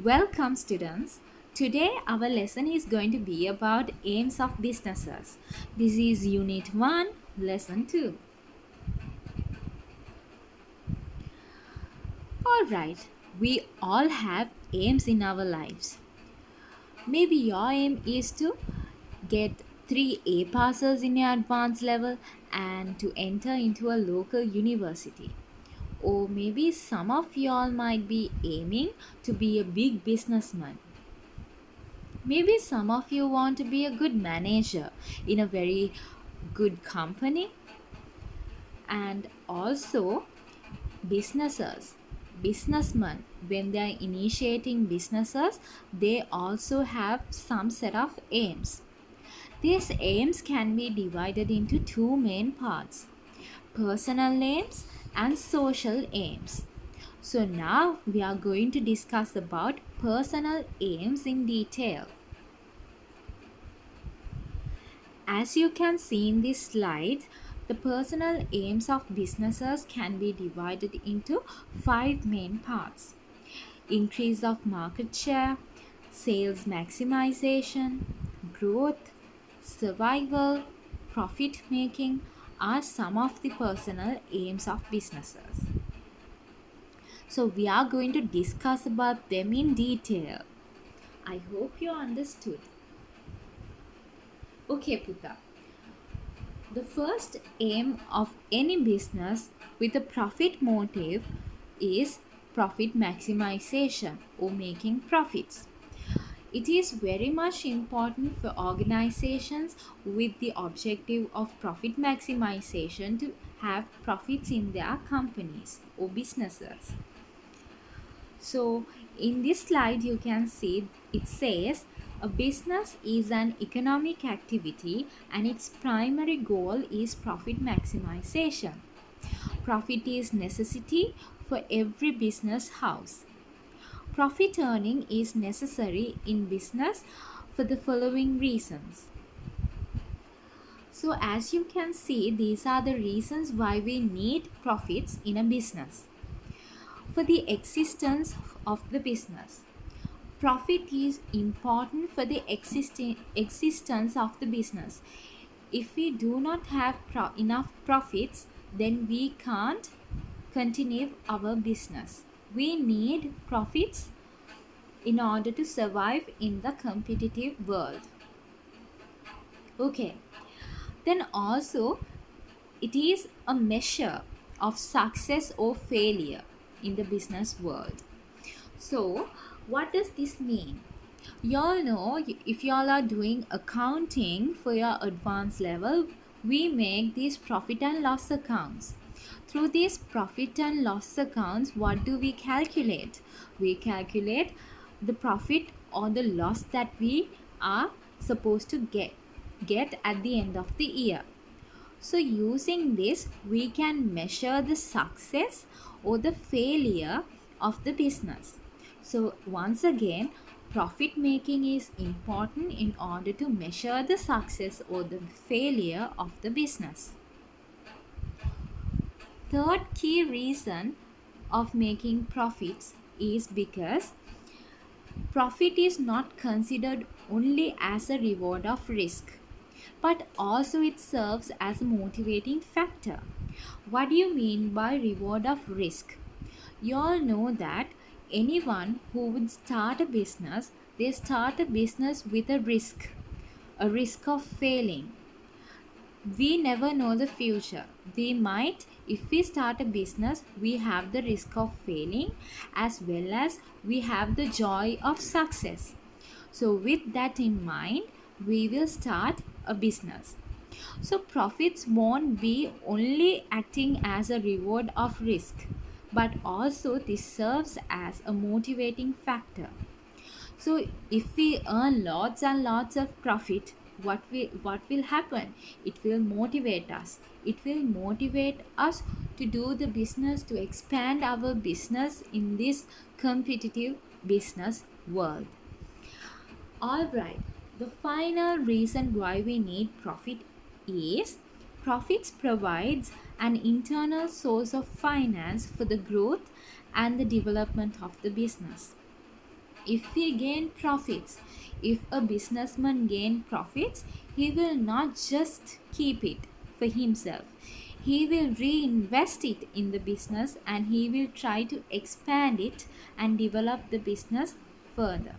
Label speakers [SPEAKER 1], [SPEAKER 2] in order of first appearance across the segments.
[SPEAKER 1] Welcome, students. Today, our lesson is going to be about aims of businesses. This is Unit 1, Lesson 2. Alright, we all have aims in our lives. Maybe your aim is to get 3 A passes in your advanced level and to enter into a local university. Or maybe some of y'all might be aiming to be a big businessman. Maybe some of you want to be a good manager in a very good company, and also businesses. Businessmen, when they are initiating businesses, they also have some set of aims. These aims can be divided into two main parts: personal aims and social aims. So now we are going to discuss about personal aims in detail. As you can see in this slide, the personal aims of businesses can be divided into 5 main parts: increase of market share, sales maximization, growth, survival, profit making are some of the personal aims of businesses. So we are going to discuss about them in detail. I hope you understood. Okay, Pita. The first aim of any business with a profit motive is profit maximization or making profits. It is very much important for organizations with the objective of profit maximization to have profits in their companies or businesses. So, in this slide, you can see it says a business is an economic activity and its primary goal is profit maximization. Profit is necessity for every business house. Profit earning is necessary in business for the following reasons. So, as you can see, these are the reasons why we need profits in a business. For the existence of the business, profit is important for the existence of the business. If we do not have enough profits, then we can't continue our business. We need profits in order to survive in the competitive world. Okay, then also it is a measure of success or failure in the business world. So, what does this mean? Y'all know, if y'all are doing accounting for your advanced level, we make these profit and loss accounts. Through these profit and loss accounts, what do we calculate? We calculate the profit or the loss that we are supposed to get at the end of the year. So using this, we can measure the success or the failure of the business. So once again, profit making is important in order to measure the success or the failure of the business. Third key reason of making profits is because profit is not considered only as a reward of risk, but also it serves as a motivating factor. What do you mean by reward of risk? You all know that anyone who would start a business, they start a business with a risk of failing. We never know the future. We might, if we start a business, we have the risk of failing as well as we have the joy of success. So, with that in mind, we will start a business. So, profits won't be only acting as a reward of risk, but also this serves as a motivating factor. So if we earn lots and lots of profit, what will happen? It will motivate us. It will motivate us to do the business, to expand our business in this competitive business world. All right. The final reason why we need profit is profits provides an internal source of finance for the growth and the development of the business. If we gain profits, if a businessman gain profits, he will not just keep it for himself. He will reinvest it in the business, and he will try to expand it and develop the business further.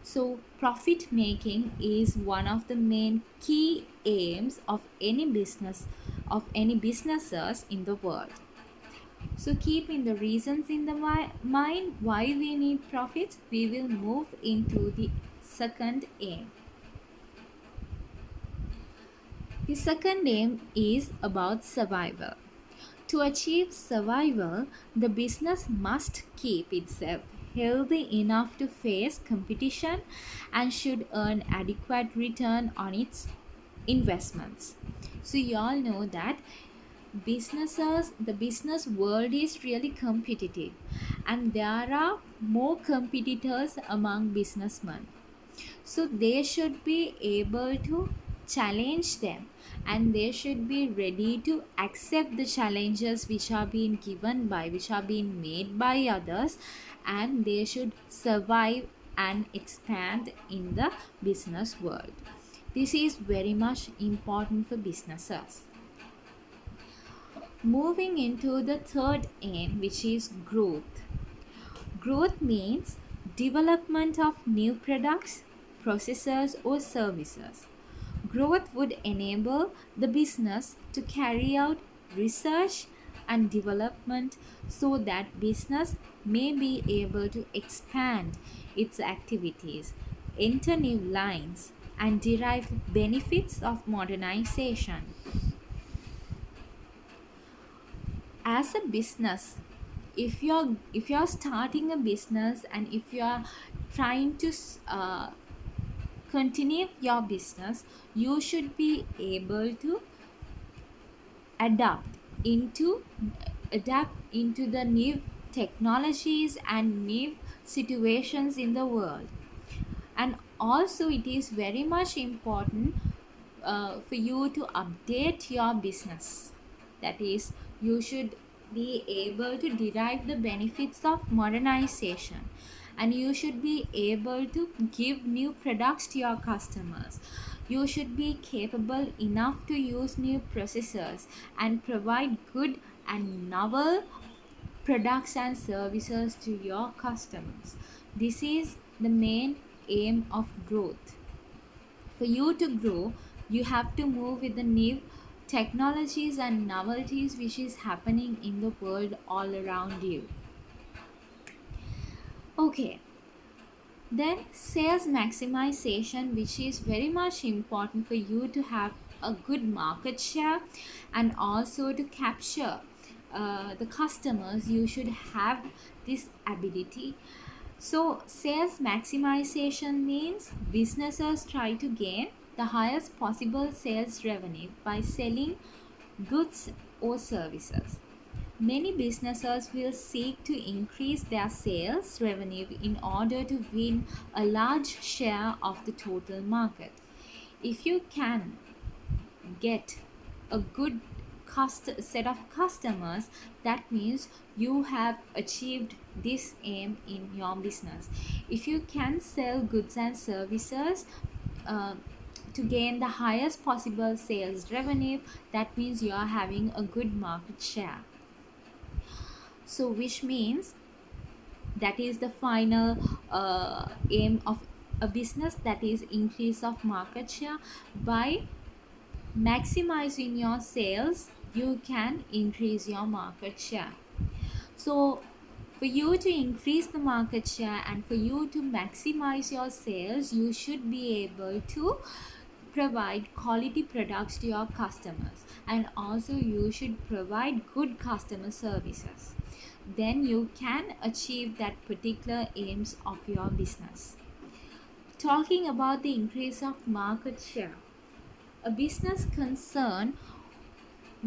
[SPEAKER 1] So profit making is one of the main key aims of any business, of any businesses in the world. So, keeping the reasons in the mind why we need profits, we will move into the second aim. The second aim is about survival. To achieve survival, the business must keep itself healthy enough to face competition and should earn adequate return on its investments. So you all know that the business world is really competitive, and there are more competitors among businessmen, so they should be able to challenge them, and they should be ready to accept the challenges which are being made by others, and they should survive and expand in the business world. This is very much important for businesses. Moving into the third aim, which is growth. Growth means development of new products, processes, or services. Growth would enable the business to carry out research and development so that business may be able to expand its activities, enter new lines, and derive benefits of modernization. As a business, if you're starting a business, and if you're trying to continue your business, you should be able to adapt into the new technologies and new situations in the world. And also it is very much important for you to update your business. That is, you should be able to derive the benefits of modernization, and you should be able to give new products to your customers. You should be capable enough to use new processors and provide good and novel products and services to your customers. This is the main aim of growth. For you to grow, you have to move with the new technologies and novelties which is happening in the world all around you. Okay, then sales maximization, which is very much important for you to have a good market share and also to capture the customers. You should have this ability. So sales maximization means businesses try to gain the highest possible sales revenue by selling goods or services. Many businesses will seek to increase their sales revenue in order to win a large share of the total market. If you can get a good set of customers, that means you have achieved this aim in your business. If you can sell goods and services to gain the highest possible sales revenue, that means you are having a good market share. So which means that is the final aim of a business, that is increase of market share. By maximizing your sales, you can increase your market share. So for you to increase the market share and for you to maximize your sales, you should be able to provide quality products to your customers, and also you should provide good customer services. Then you can achieve that particular aims of your business. Talking about the increase of market share, a business concern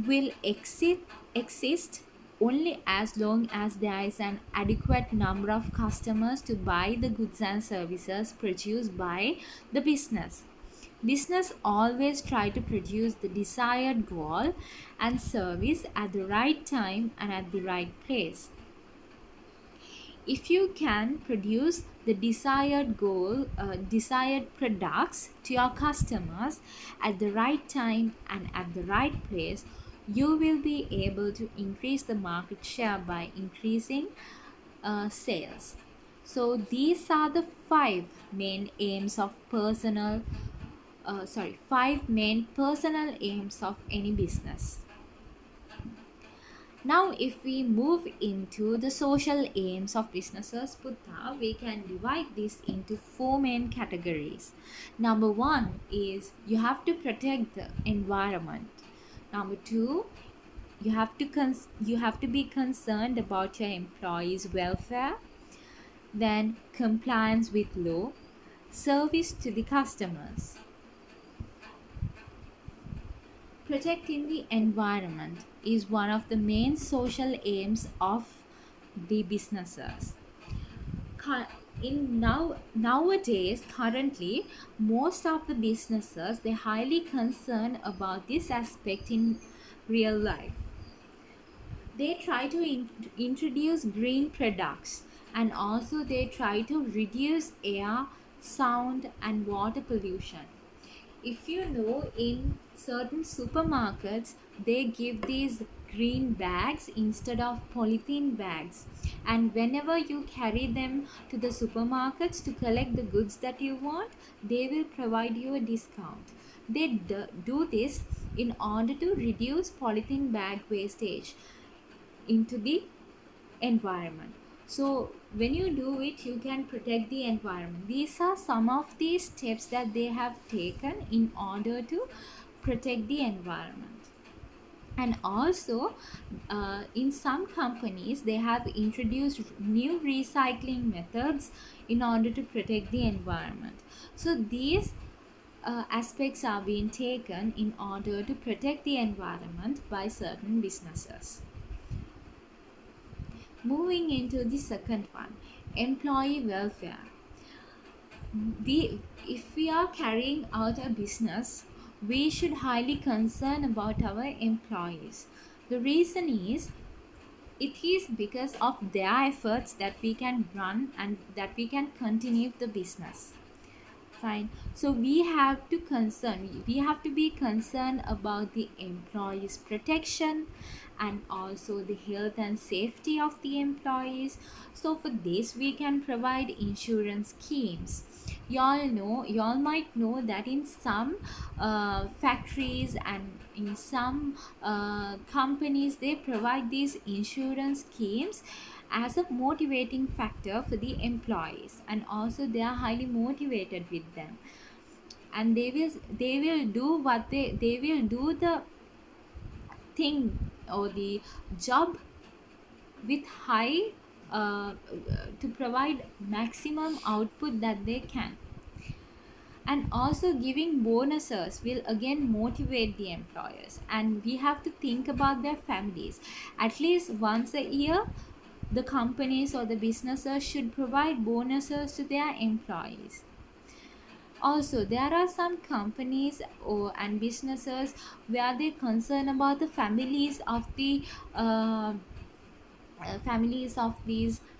[SPEAKER 1] will exist only as long as there is an adequate number of customers to buy the goods and services produced by the business. Business always try to produce the desired goal and service at the right time and at the right place. If you can produce the desired products to your customers at the right time and at the right place, you will be able to increase the market share by increasing sales. So these are the five main personal aims of any business. Now, if we move into the social aims of businesses, Putta, we can divide this into four main categories. Number one is you have to protect the environment. Number two, you have to be concerned about your employees' welfare. Then compliance with law, service to the customers. Protecting the environment is one of the main social aims of the businesses. Nowadays, currently, most of the businesses, they're highly concerned about this aspect in real life. They try to introduce green products, and also they try to reduce air, sound and water pollution. If you know, in certain supermarkets they give these green bags instead of polythene bags, and whenever you carry them to the supermarkets to collect the goods that you want, they will provide you a discount. They do this in order to reduce polythene bag wastage into the environment. So when you do it, you can protect the environment. These are some of the steps that they have taken in order to protect the environment. And also in some companies they have introduced new recycling methods in order to protect the environment. So these aspects are being taken in order to protect the environment by certain businesses. Moving into the second one, employee welfare. If we are carrying out a business, we should highly concern about our employees. The reason is, it is because of their efforts that we can run and that we can continue the business. Fine. So we have to be concerned about the employees' protection and also the health and safety of the employees. So for this we can provide insurance schemes. Y'all might know that in some factories and in some companies, they provide these insurance schemes as a motivating factor for the employees, and also they are highly motivated with them, and they will do the thing or the job with high to provide maximum output that they can. And also giving bonuses will again motivate the employers, and we have to think about their families. At least once a year, the companies or the businesses should provide bonuses to their employees. Also, there are some companies and businesses where they concern about the families of these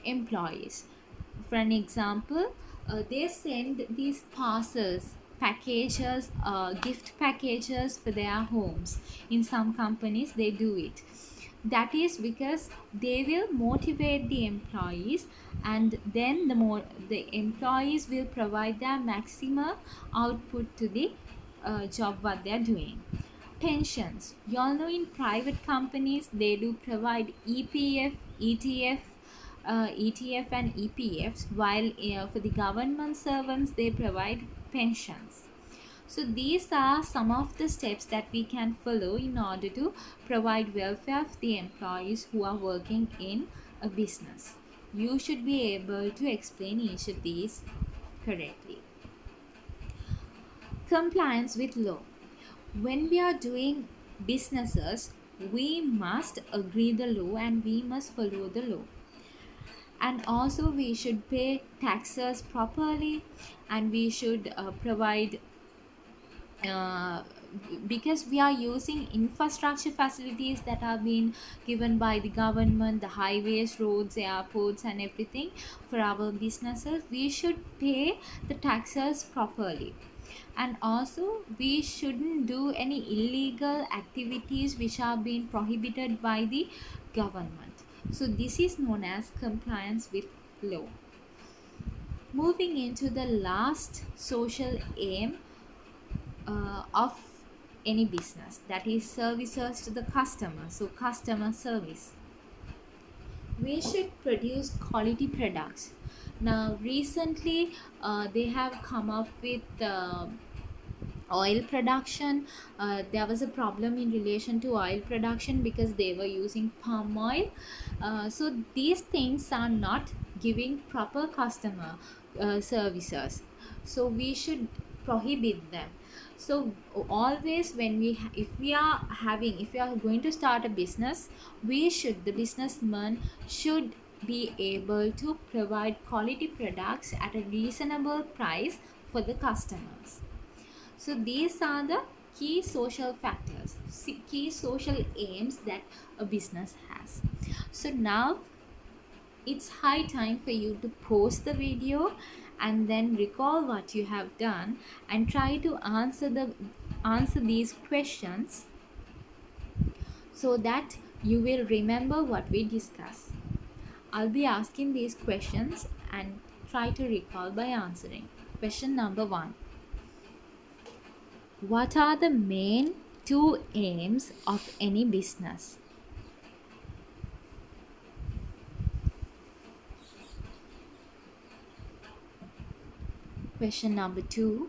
[SPEAKER 1] employees. For an example, they send these gift packages for their homes. In some companies they do it. That is because they will motivate the employees, and then the employees will provide their maximum output to the job what they are doing. Pensions. You all know, in private companies they do provide EPF, ETF and EPFs, while for the government servants they provide pensions. So these are some of the steps that we can follow in order to provide welfare for the employees who are working in a business. You should be able to explain each of these correctly. Compliance with law. When we are doing businesses, we must agree the law and we must follow the law. And also we should pay taxes properly, and we should because we are using infrastructure facilities that are being given by the government, the highways, roads, airports and everything for our businesses, we should pay the taxes properly. And also we shouldn't do any illegal activities which are being prohibited by the government. So this is known as compliance with law. Moving into the last social aim of any business, that is services to the customer. So customer service, we should produce quality products. Now recently they have come up with oil production. There was a problem in relation to oil production because they were using palm oil. So these things are not giving proper customer services, so we should prohibit them. So always when if we are going to start a business, the businessman should be able to provide quality products at a reasonable price for the customers. So these are the key social factors, key social aims that a business has. So now it's high time for you to pause the video and then recall what you have done and try to answer these questions so that you will remember what we discussed. I'll be asking these questions and try to recall by answering. Question number 1. What are the main two aims of any business? Question number 2.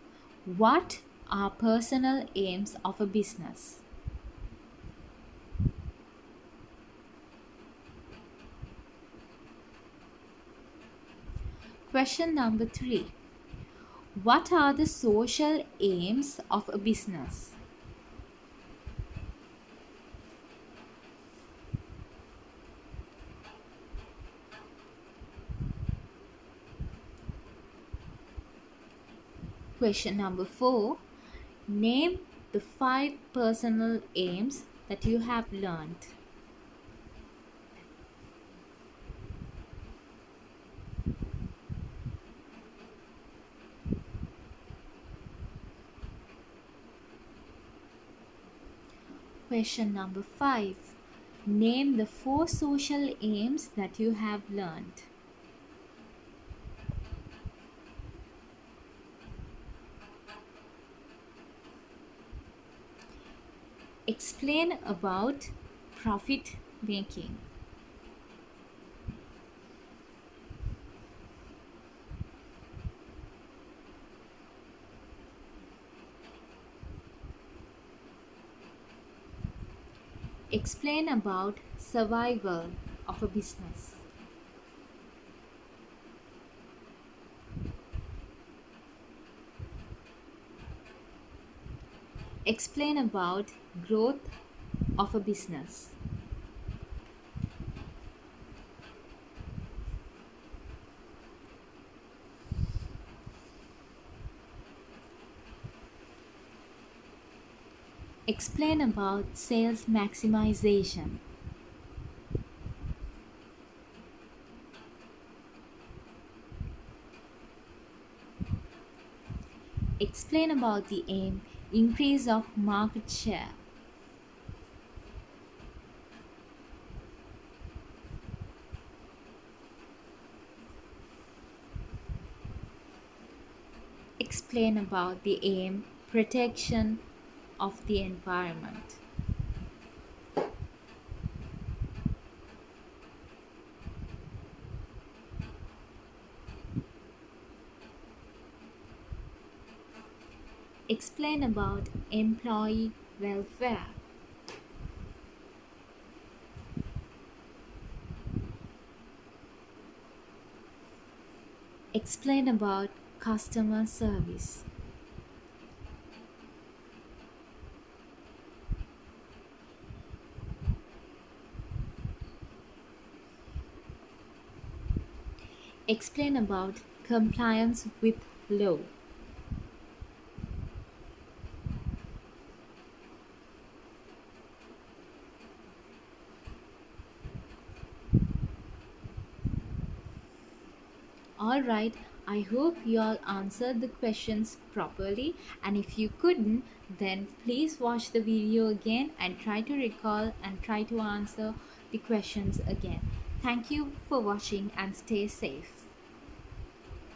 [SPEAKER 1] What are personal aims of a business? Question number 3. What are the social aims of a business? Question number 4. Name the 5 personal aims that you have learned. Question number 5. Name the 4 social aims that you have learned. Explain about profit making. Explain about survival of a business. Explain about growth of a business. Explain about sales maximization. Explain about the aim, increase of market share. Explain about the aim, protection of the environment. Explain about employee welfare. Explain about customer service. Explain about compliance with law. Alright, I hope you all answered the questions properly, and if you couldn't, then please watch the video again and try to recall and try to answer the questions again. Thank you for watching and stay safe.